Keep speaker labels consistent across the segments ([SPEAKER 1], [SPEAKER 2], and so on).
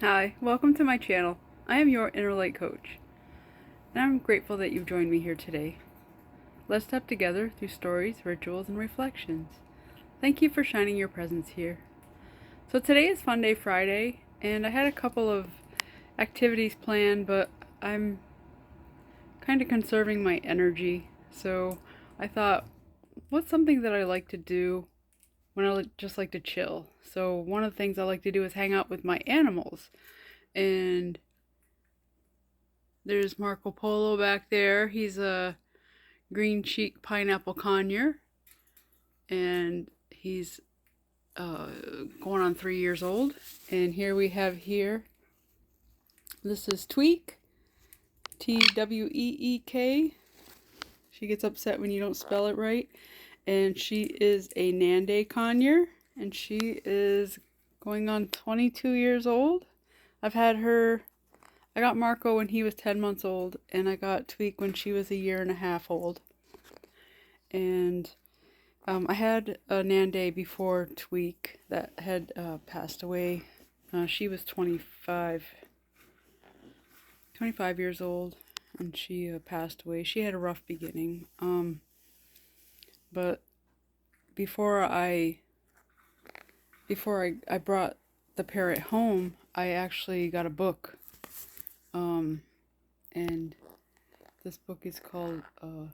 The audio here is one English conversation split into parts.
[SPEAKER 1] Hi, welcome to my channel. I am your inner light coach, and I'm grateful that you've joined me here today. Let's step together through stories, rituals, and reflections. Thank you for shining your presence here. So today is Fun Day Friday, and I had a couple of activities planned, but I'm kind of conserving my energy. So I thought, what's something that I like to do when I just like to chill? So one of the things I like to do is hang out with my animals. And there's Marco Polo back there. He's a green cheek pineapple conure, and he's going on 3 years old. And here we have this is Tweek, Tweek. She gets upset when you don't spell it right. And she is a Nanday conure, and she is going on 22 years old. I got Marco when he was 10 months old, and I got Tweek when she was a year and a half old. And I had a Nanday before Tweek that had passed away. She was 25 years old, and she passed away. She had a rough beginning. But before I brought the parrot home, I actually got a book. And this book is called The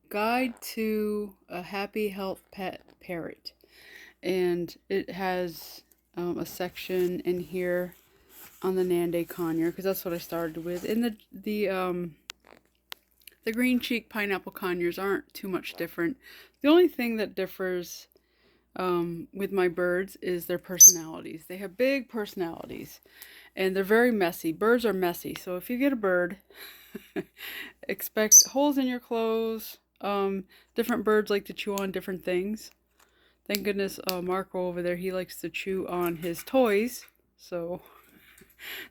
[SPEAKER 1] Guide to a Happy Health Pet Parrot. And it has a section in here on the Nanday conure, because that's what I started with. And the green cheek pineapple conures aren't too much different. The only thing that differs with my birds is their personalities. They have big personalities, and they're very messy. Birds are messy, so if you get a bird, expect holes in your clothes. Different birds like to chew on different things. Thank goodness Marco over there, he likes to chew on his toys, so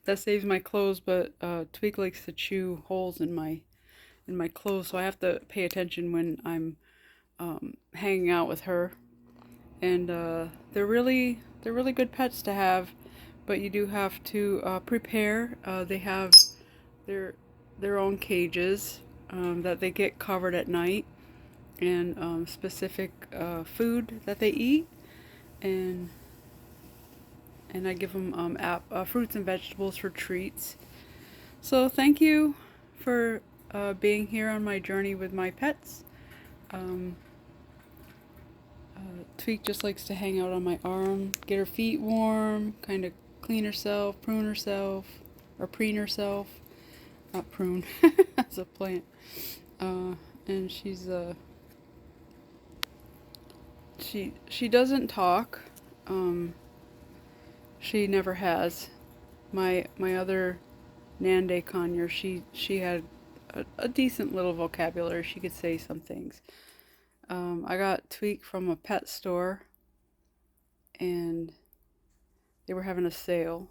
[SPEAKER 1] that saves my clothes. But Tweek likes to chew holes in my clothes, so I have to pay attention when I'm hanging out with her. And they're really good pets to have, but you do have to prepare. They have their their own cages that they get covered at night, and specific food that they eat, and I give them fruits and vegetables for treats. So thank you for being here on my journey with my pets. Um, Tweek just likes to hang out on my arm, get her feet warm, kind of clean herself, prune herself, or preen herself. Not prune, that's a plant. And she doesn't talk. Um, she never has. My other Nanday conure, she had a decent little vocabulary. She could say some things. I got Tweek from a pet store, and they were having a sale.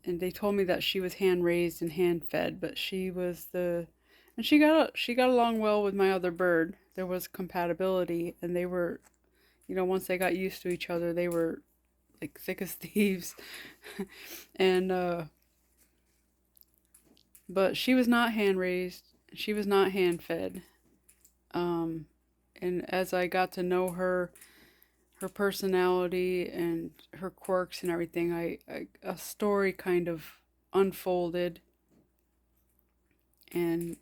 [SPEAKER 1] And they told me that she was hand raised and hand fed, but she got along well with my other bird. There was compatibility, and they were, once they got used to each other, they were like thick as thieves. And but she was not hand raised. She was not hand fed. And as I got to know her, her personality and her quirks and everything, a story kind of unfolded. And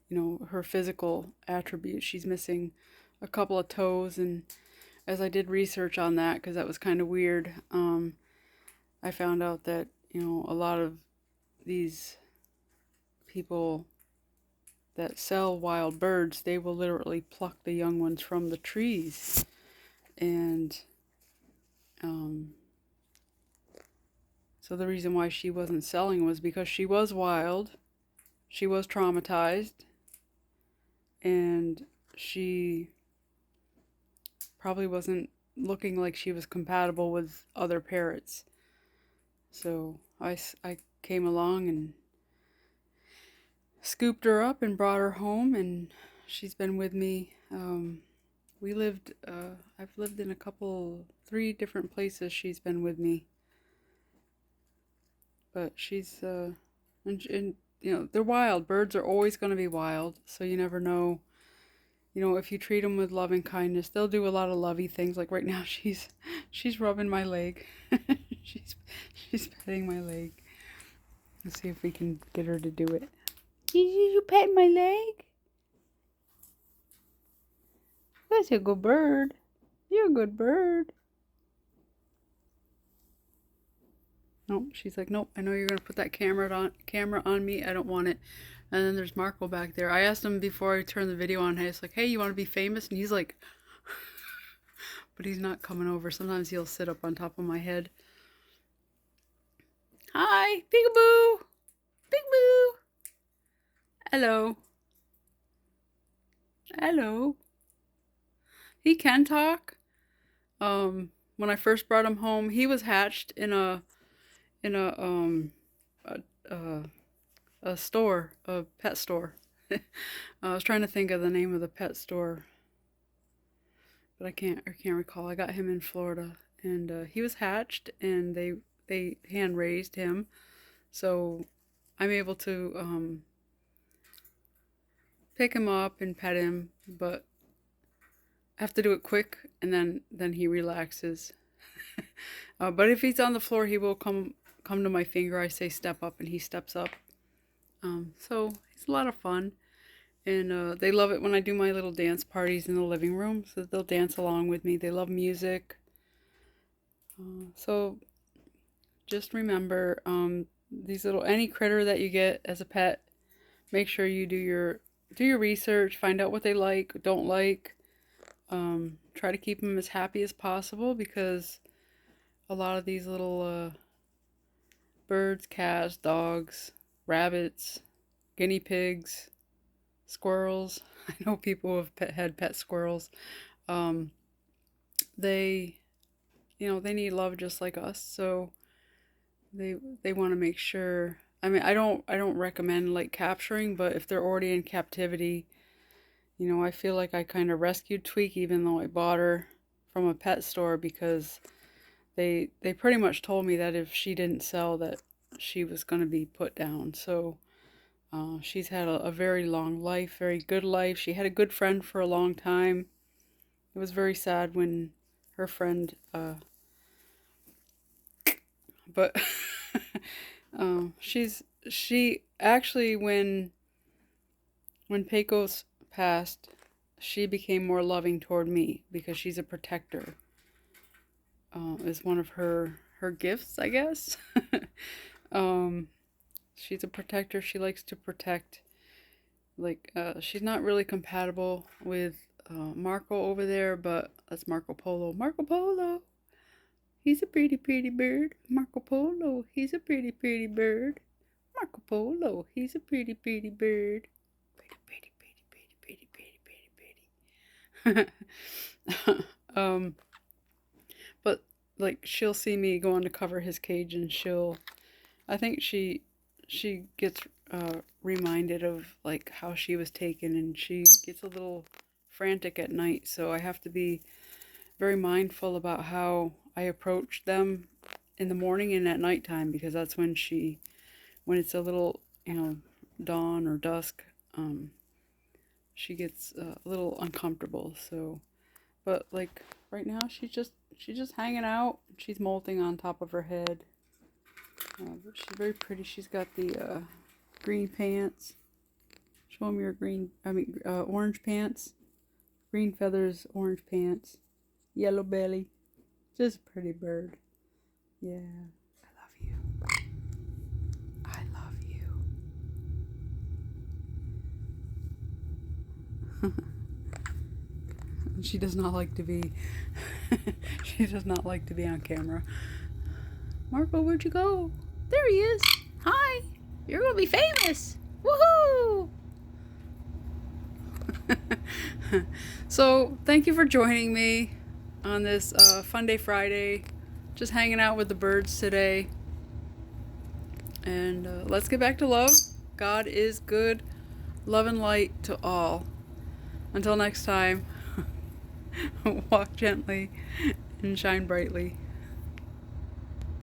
[SPEAKER 1] her physical attributes, she's missing a couple of toes. And as I did research on that, because that was kind of weird, I found out that a lot of these people that sell wild birds, they will literally pluck the young ones from the trees. And so the reason why she wasn't selling was because she was wild, she was traumatized, and she probably wasn't looking like she was compatible with other parrots. So I came along and scooped her up and brought her home, and she's been with me. I've lived in three different places she's been with me. But she's, and you know, they're wild. Birds are always going to be wild, so you never know. You know, if you treat them with love and kindness, they'll do a lot of lovey things. Like right now, she's rubbing my leg. she's she's petting my leg. Let's see if we can get her to do it. You pet my leg? That's a good bird. You're a good bird. Nope. She's like, nope. I know you're gonna put that camera on me. I don't want it. And then there's Marco back there. I asked him before I turned the video on. I was like, hey, you want to be famous? And he's like, but he's not coming over. Sometimes he'll sit up on top of my head. Hi, peekaboo, peekaboo. Hello. Hello. He can talk. When I first brought him home, he was hatched in a store, a pet store. I was trying to think of the name of the pet store, but I can't recall. I got him in Florida, and he was hatched, and they hand raised him, so I'm able to pick him up and pet him, but I have to do it quick, and then he relaxes. But if he's on the floor, he will come to my finger. I say step up, and he steps up. So it's a lot of fun, and they love it when I do my little dance parties in the living room. So they'll dance along with me. They love music. So just remember, any critter that you get as a pet, make sure you do your research, find out what they like, don't like. Try to keep them as happy as possible, because a lot of these little birds, cats, dogs, rabbits, guinea pigs, squirrels. I know people have had pet squirrels. They need love just like us. So they want to make sure. I mean, I don't recommend like capturing, but if they're already in captivity, you know, I feel like I kind of rescued Tweek, even though I bought her from a pet store, because they pretty much told me that if she didn't sell, that she was going to be put down. So she's had a very long life, very good life. She had a good friend for a long time. It was very sad when her friend, but she actually, when Pecos passed, she became more loving toward me, because she's a protector. Is one of her gifts, I guess. She's a protector. She likes to protect. Like, she's not really compatible with Marco over there, but that's Marco Polo. Marco Polo, he's a pretty bird. Marco Polo, he's a pretty bird. Marco Polo, he's a pretty bird. Pretty. But like, she'll see me going to cover his cage, and I think she gets reminded of like how she was taken, and she gets a little frantic at night. So I have to be very mindful about how I approach them in the morning and at nighttime, because that's when it's a little, dawn or dusk, she gets a little uncomfortable. So, but like right now, she's just hanging out. She's molting on top of her head. But she's very pretty. She's got the green pants. Show them your orange pants. Green feathers, orange pants, yellow belly. Just a pretty bird. Yeah, I love you. I love you. She does not like to be. She does not like to be on camera. Marco, where'd you go? There he is. Hi. You're gonna be famous. Woohoo! So thank you for joining me on this Funday Friday. Just hanging out with the birds today. And let's get back to love. God is good. Love and light to all. Until next time. Walk gently and shine brightly.